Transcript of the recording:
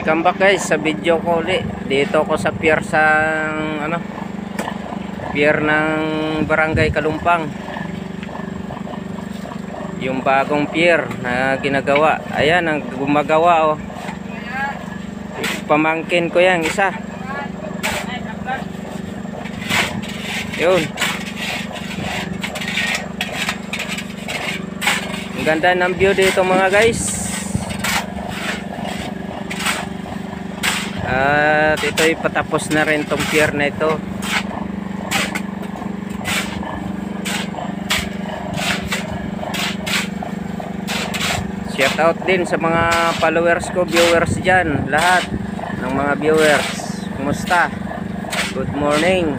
Welcome back guys sa video ko ulit. Dito ko sa pier pier ng Barangay Kalumpang. Yung bagong pier na ginagawa. Ayan ang gumagawa oh. Pamangkin ko yan isa. Yun. Ang ganda ng view dito mga guys. At ito'y patapos na rin tong pier na ito. Shout out din sa mga followers ko, viewers dyan, lahat ng mga viewers. Kumusta? Good morning.